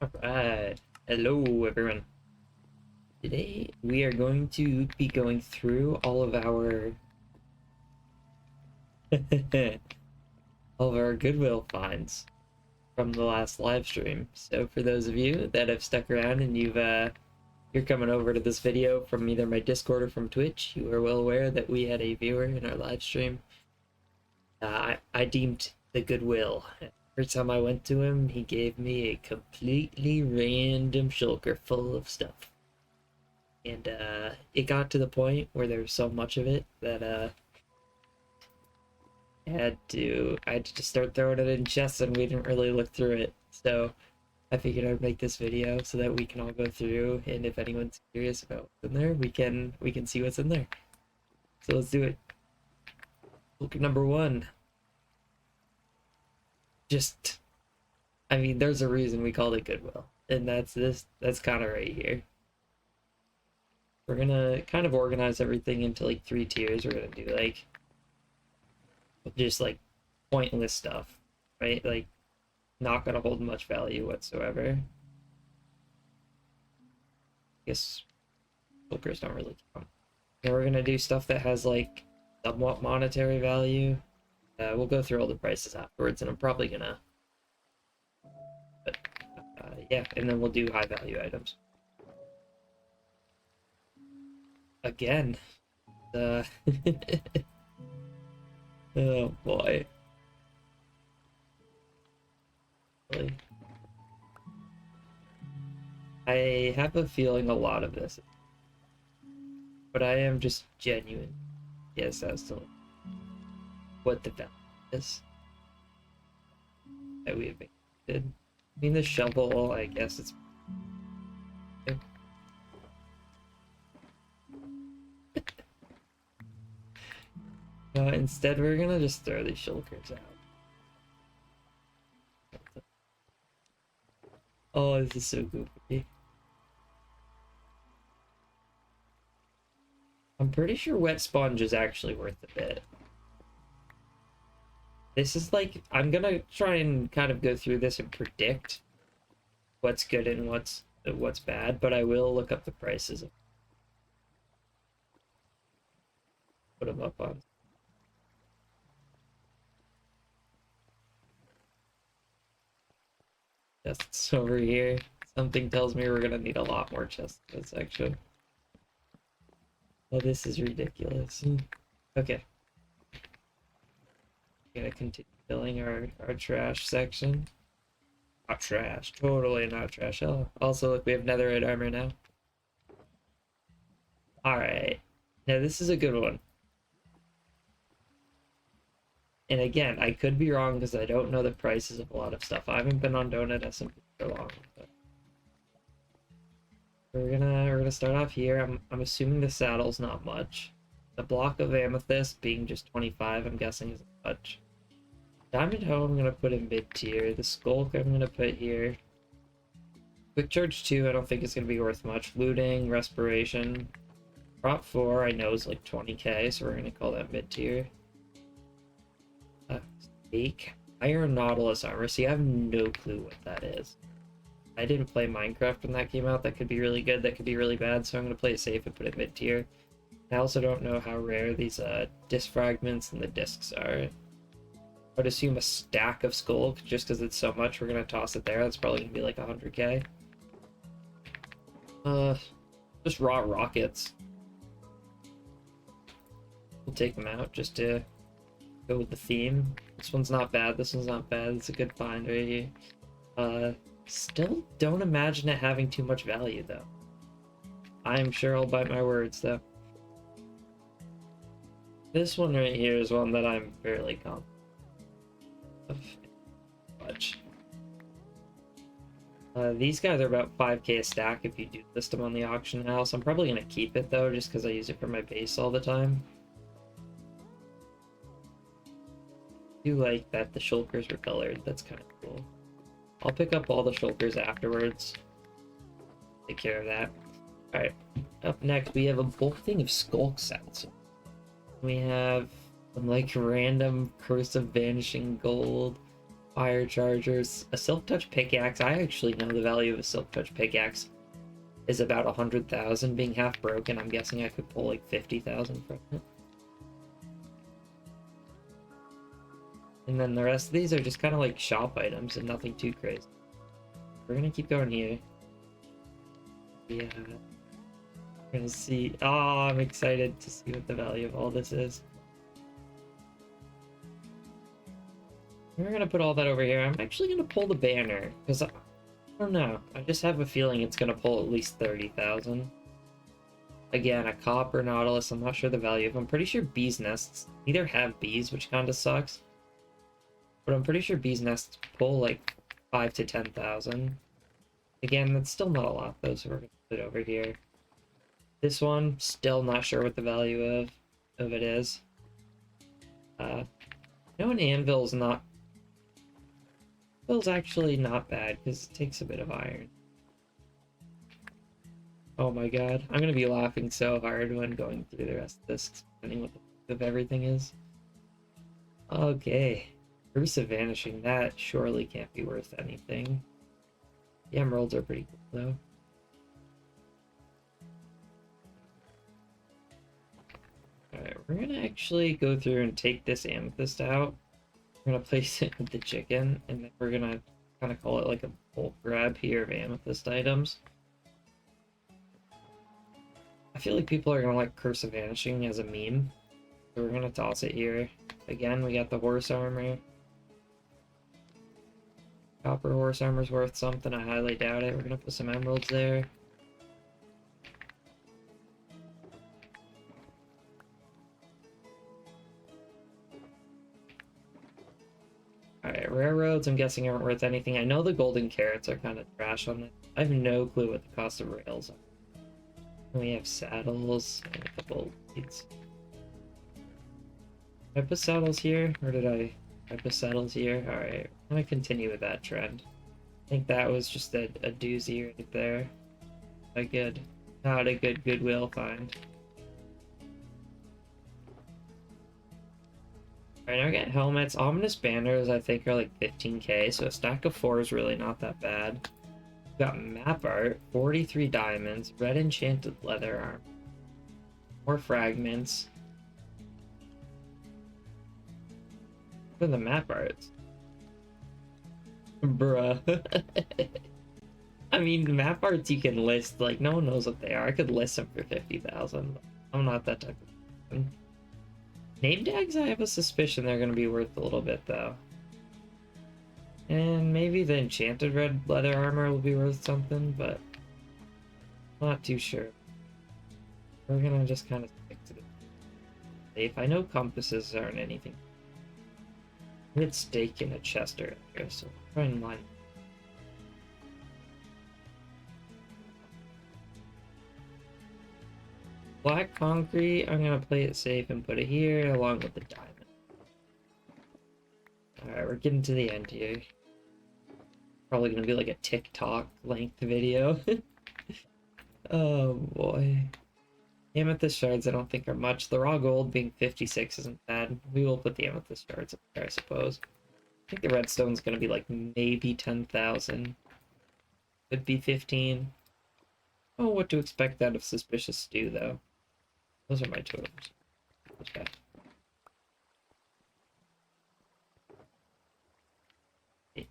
Alright, hello everyone. Today we are going to be going through all of our all of our Goodwill finds from the last live stream. So for those of you that have stuck around and you're coming over to this video from either my Discord or from Twitch, you are well aware that we had a viewer in our live stream. I deemed the Goodwill. Every time I went to him, he gave me a completely random shulker full of stuff. And it got to the point where there was so much of it that I had to just start throwing it in chests, and we didn't really look through it. So I figured I'd make this video so that we can all go through, and if anyone's curious about what's in there, we can see what's in there. So let's do it. Look at number one. I mean, there's a reason we called it Goodwill, and that's kind of right here. We're gonna kind of organize everything into like 3 tiers. We're gonna do like just like pointless stuff, right? Like not gonna hold much value whatsoever. I guess filters don't really count. Then we're gonna do stuff that has like somewhat monetary value. We'll go through all the prices afterwards, and I'm probably gonna, but yeah, and then we'll do high value items. Again, oh boy. Really? I have a feeling a lot of this, but I am just genuine. Yes, as to what the value is that we have included. I mean, the shovel, I guess it's. Instead, we're gonna just throw these shulkers out. Oh, this is so goofy. I'm pretty sure wet sponge is actually worth a bit. This is like, I'm gonna try and kind of go through this and predict what's good and what's bad, but I will look up the prices. Put them up on. Chests over here. Something tells me we're gonna need a lot more chests in this section. Oh, this is ridiculous. Okay. We're gonna continue filling our trash section. Not trash. Totally not trash. Oh, also, look, we have netherite armor now. Alright. Now, this is a good one. And again, I could be wrong because I don't know the prices of a lot of stuff. I haven't been on DonutSMP for long. But we're gonna start off here. I'm assuming the saddle's not much. The block of amethyst being just 25, I'm guessing isn't much. Diamond hoe I'm gonna put in mid tier. The skulk I'm gonna put here. Quick charge 2, I don't think it's gonna be worth much. Looting, respiration. Prop 4 I know is like 20k, so we're gonna call that mid tier. Steak. Iron Nautilus armor. See, I have no clue what that is. I didn't play Minecraft when that came out. That could be really good, that could be really bad, so I'm gonna play it safe and put it mid tier. I also don't know how rare these disc fragments and the discs are. I would assume a stack of skulk, just because it's so much, we're gonna toss it there. That's probably gonna be like 100k. Just raw rockets. We'll take them out just to go with the theme. This one's not bad. This one's not bad. It's a good find right here. Still don't imagine it having too much value though. I'm sure I'll bite my words though. This one right here is one that I'm fairly confident of. Much. These guys are about 5k a stack if you do list them on the auction house. I'm probably gonna keep it though, just because I use it for my base all the time. I do like that the shulkers were colored. That's kind of cool. I'll pick up all the shulkers afterwards. Take care of that. Alright, up next we have a bulk thing of skulk sets. We have some like random Curse of Vanishing Gold. Fire chargers. A silk touch pickaxe. I actually know the value of a silk touch pickaxe is about 100,000. Being half broken, I'm guessing I could pull like 50,000 from it. And then the rest of these are just kind of like shop items and nothing too crazy. We're gonna keep going here. Yeah. We're gonna see. Oh, I'm excited to see what the value of all this is. We're gonna put all that over here. I'm actually gonna pull the banner because I don't know. I just have a feeling it's gonna pull at least 30,000. Again, a copper nautilus. I'm not sure the value of. I'm pretty sure bees nests either have bees, which kind of sucks. But I'm pretty sure bees nests pull like 5 to 10,000. Again, that's still not a lot though, so we're gonna put it over here. This one, still not sure what the value of it is. You know, an anvil's not. Anvil's actually not bad because it takes a bit of iron. Oh my god, I'm gonna be laughing so hard when going through the rest of this, depending what the of everything is. Okay. Curse of Vanishing, that surely can't be worth anything. The emeralds are pretty cool, though. Alright, we're gonna actually go through and take this amethyst out. We're gonna place it with the chicken, and then we're gonna kind of call it like a bulk grab here of amethyst items. I feel like people are gonna like Curse of Vanishing as a meme, so we're gonna toss it here. Again, we got the horse armor. Copper horse armor's worth something, I highly doubt it. We're gonna put some emeralds there. Alright, railroads I'm guessing aren't worth anything. I know the golden carrots are kind of trash on this. I have no clue what the cost of rails are. We have saddles and a couple of leads. Did I put saddles here? Or did I put saddles here? Alright, I'm gonna continue with that trend. I think that was just a doozy right there. Not a good Goodwill find. Alright, now we got helmets. Ominous banners I think are like 15k, so a stack of 4 is really not that bad. We got map art, 43 diamonds, red enchanted leather armor, more fragments. What are the map arts? Bruh. I mean, map arts you can list, like, no one knows what they are. I could list them for 50,000. I'm not that type of person. Name tags, I have a suspicion they're going to be worth a little bit, though. And maybe the enchanted red leather armor will be worth something, but I'm not too sure. We're going to just kind of stick to the safe. I know compasses aren't anything. I had steak in a chest earlier, so try and line. Black concrete, I'm gonna play it safe and put it here along with the diamond. Alright, we're getting to the end here. Probably gonna be like a TikTok length video. Oh boy. Amethyst shards I don't think are much. The raw gold being 56 isn't bad. We will put the amethyst shards up there, I suppose. I think the redstone's gonna be like maybe 10,000. Could be 15. Oh, what to expect out of Suspicious Stew, though. Those are my totems. Okay.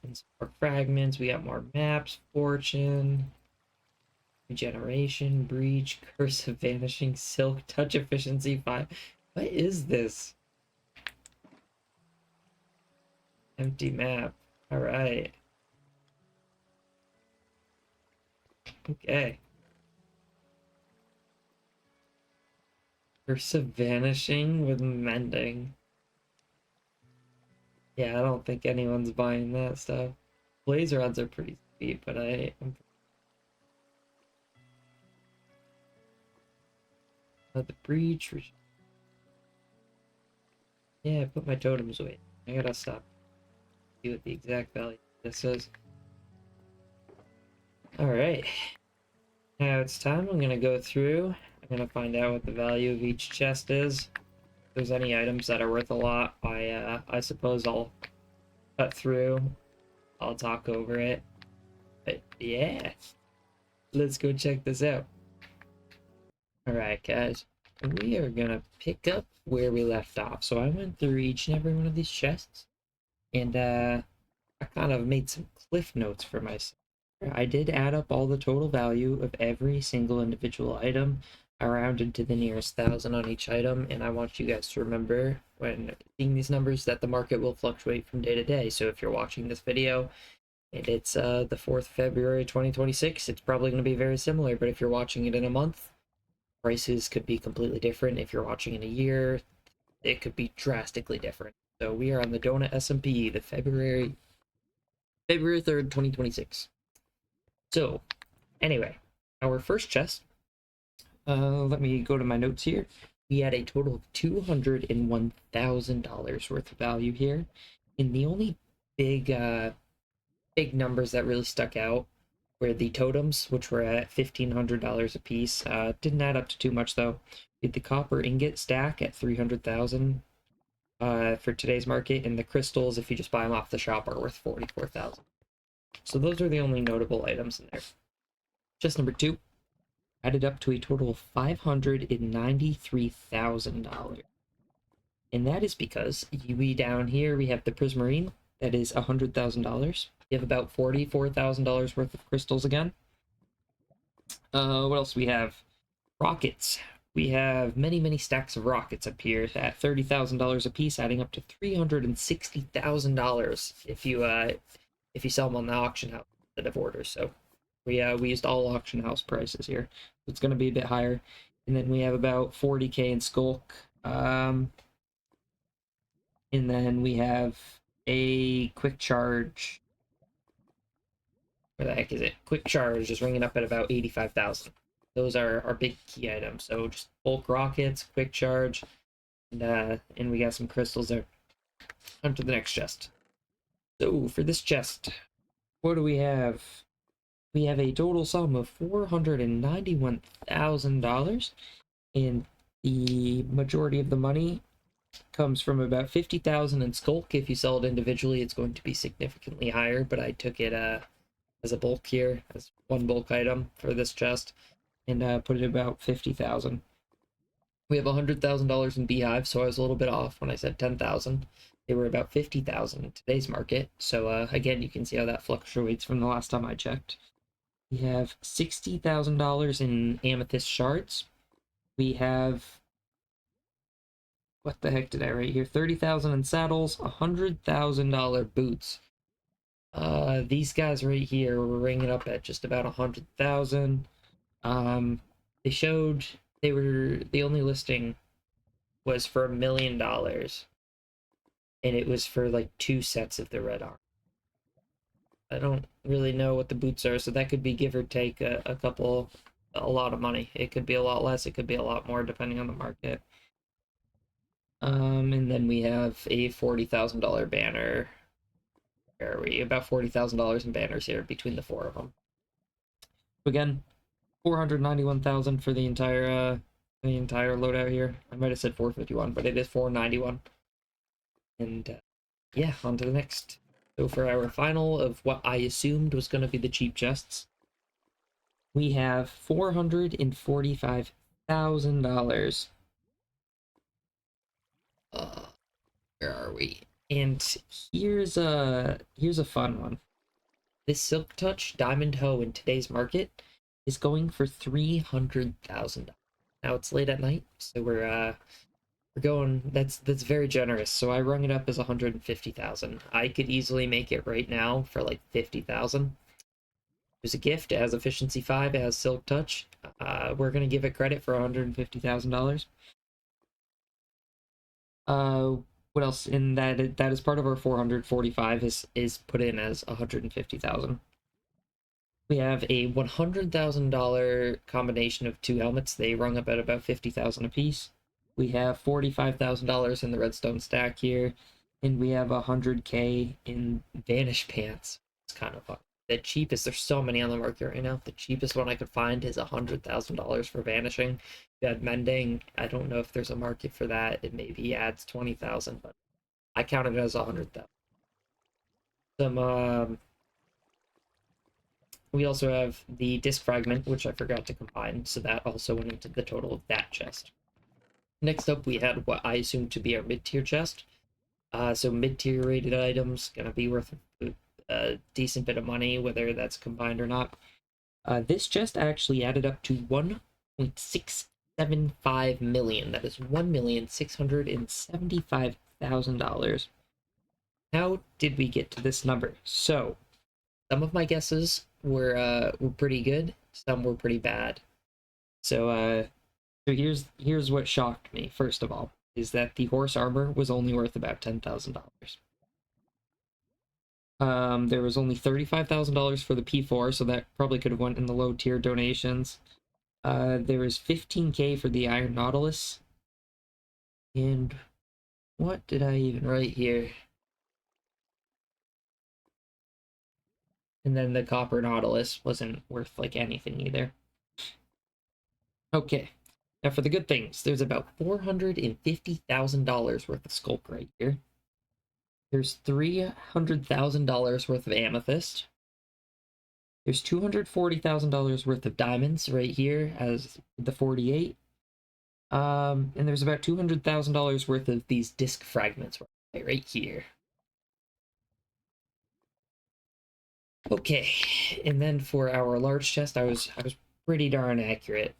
And some more fragments. We got more maps. Fortune. Regeneration. Breach. Curse of Vanishing. Silk. Touch Efficiency 5. What is this? Empty map. Alright. Okay. Curse of Vanishing with Mending. Yeah, I don't think anyone's buying that stuff. Blaze rods are pretty sweet, but I'm... the breach. Yeah, I put my totems away. I gotta stop. See what the exact value this is. Alright. Now it's time. I'm gonna go through. I'm gonna find out what the value of each chest is. If there's any items that are worth a lot, I suppose I'll cut through. I'll talk over it. But yeah, let's go check this out. Alright, guys. We are gonna pick up where we left off. So I went through each and every one of these chests, and I kind of made some cliff notes for myself. I did add up all the total value of every single individual item. I rounded to the nearest thousand on each item, and I want you guys to remember when seeing these numbers that the market will fluctuate from day to day. So if you're watching this video and it's the 4th February 2026, it's probably going to be very similar. But if you're watching it in a month, prices could be completely different. If you're watching in a year, it could be drastically different. So we are on the DonutSMP, the February 3rd, 2026. So, anyway, our first chest, let me go to my notes here. We had a total of $201,000 worth of value here. And the only big numbers that really stuck out were the totems, which were at $1,500 a piece. Didn't add up to too much, though. We had the copper ingot stack at $300,000 for today's market, and the crystals, if you just buy them off the shop, are worth $44,000. So those are the only notable items in there. Chest number 2 added up to a total of $593,000. And that is because down here we have the Prismarine, that is $100,000. We have about $44,000 worth of crystals again. What else do we have? Rockets. We have many stacks of rockets up here at $30,000 a piece, adding up to $360,000 if you sell them on the auction house instead of orders. So we used all auction house prices here. It's going to be a bit higher. And then we have about 40k in Skulk. And then we have a quick charge. Where the heck is it? Quick charge is ringing up at about 85,000. Those are our big key items. So just bulk rockets, quick charge, and we got some crystals there. On to the next chest. So for this chest, what do we have? We have a total sum of $491,000, and the majority of the money comes from about 50,000 in Skulk. If you sell it individually, it's going to be significantly higher, but I took it as a bulk here, as one bulk item for this chest, and put it about 50,000. We have $100,000 in Beehive, so I was a little bit off when I said 10,000. They were about 50,000 in today's market. So again, you can see how that fluctuates from the last time I checked. We have $60,000 in amethyst shards. We have, what the heck did I write here? 30,000 in saddles, $100,000 boots. These guys right here were ringing up at just about 100,000. They showed the only listing was for $1 million, and it was for like 2 sets of the red armor. I don't really know what the boots are, so that could be give or take a lot of money. It could be a lot less, it could be a lot more, depending on the market. And then we have a $40,000 banner. Where are we? About $40,000 in banners here between the 4 of them. Again, 491,000 for the entire loadout here. I might have said 451, but it is 491. And yeah, on to the next. So for our final of what I assumed was going to be the cheap chests, we have $445,000. Where are we? And here's a fun one. This Silk Touch Diamond Hoe in today's market is going for $300,000. Now it's late at night, so we're going. That's very generous. So I rung it up as 150,000. I could easily make it right now for like 50,000. There's a gift. It has efficiency 5. It has Silk Touch. We're gonna give it credit for $150,000. What else in that? That is part of our 445 is put in as 150,000. We have a $100,000 combination of 2 helmets. They rung up at about 50,000 apiece. We have $45,000 in the redstone stack here, and we have 100k in Vanish pants. It's kind of fun. The cheapest, there's so many on the market right now. The cheapest one I could find is $100,000 for vanishing. If you had mending, I don't know if there's a market for that. It maybe adds 20,000, but I counted it as 100,000. some we also have the disc fragment, which I forgot to combine, so that also went into the total of that chest. Next up, we had what I assume to be our mid-tier chest. So mid-tier rated items gonna be worth a decent bit of money, whether that's combined or not. This chest actually added up to 1.675 million. That is $1,675,000. How did we get to this number? So, some of my guesses were pretty good, some were pretty bad. So here's what shocked me. First of all, is that the horse armor was only worth about $10,000. There was only $35,000 for the P4, so that probably could have went in the low tier donations. There was 15K for the Iron Nautilus. And what did I even write here? And then the Copper Nautilus wasn't worth like anything either. Okay, now for the good things, there's about $450,000 worth of Sculk right here. There's $300,000 worth of Amethyst. There's $240,000 worth of diamonds right here as the 48. And there's about $200,000 worth of these disc fragments right here. Okay, and then for our large chest, I was pretty darn accurate.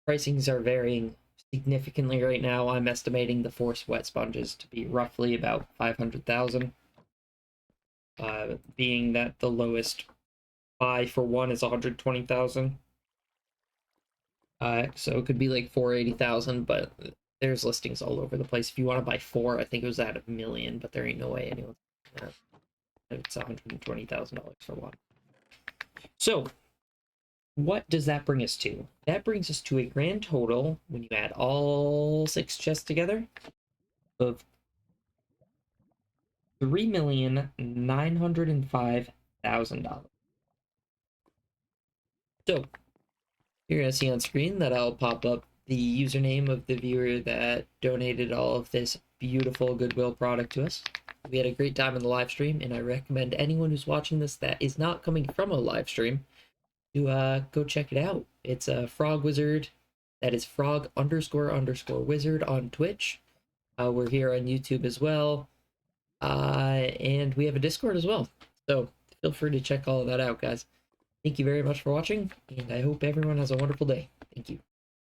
Pricings are varying significantly right now. I'm estimating the Force wet sponges to be roughly about 500,000. Being that the lowest buy for one is 120,000. So it could be like 480,000, but there's listings all over the place. If you want to buy four, I think it was at $1 million, but there ain't no way anyone's gonna. It's $120,000 for one. So, what does that bring us to? That brings us to a grand total, when you add all 6 chests together, of $3,905,000. So, you're going to see on screen that I'll pop up the username of the viewer that donated all of this beautiful Goodwill product to us. We had a great time in the live stream, and I recommend anyone who's watching this that is not coming from a live stream to go check it out. It's a Frog Wizard. That is frog__wizard on Twitch. We're here on YouTube as well. And we have a Discord as well. So feel free to check all of that out, guys. Thank you very much for watching, and I hope everyone has a wonderful day. Thank you.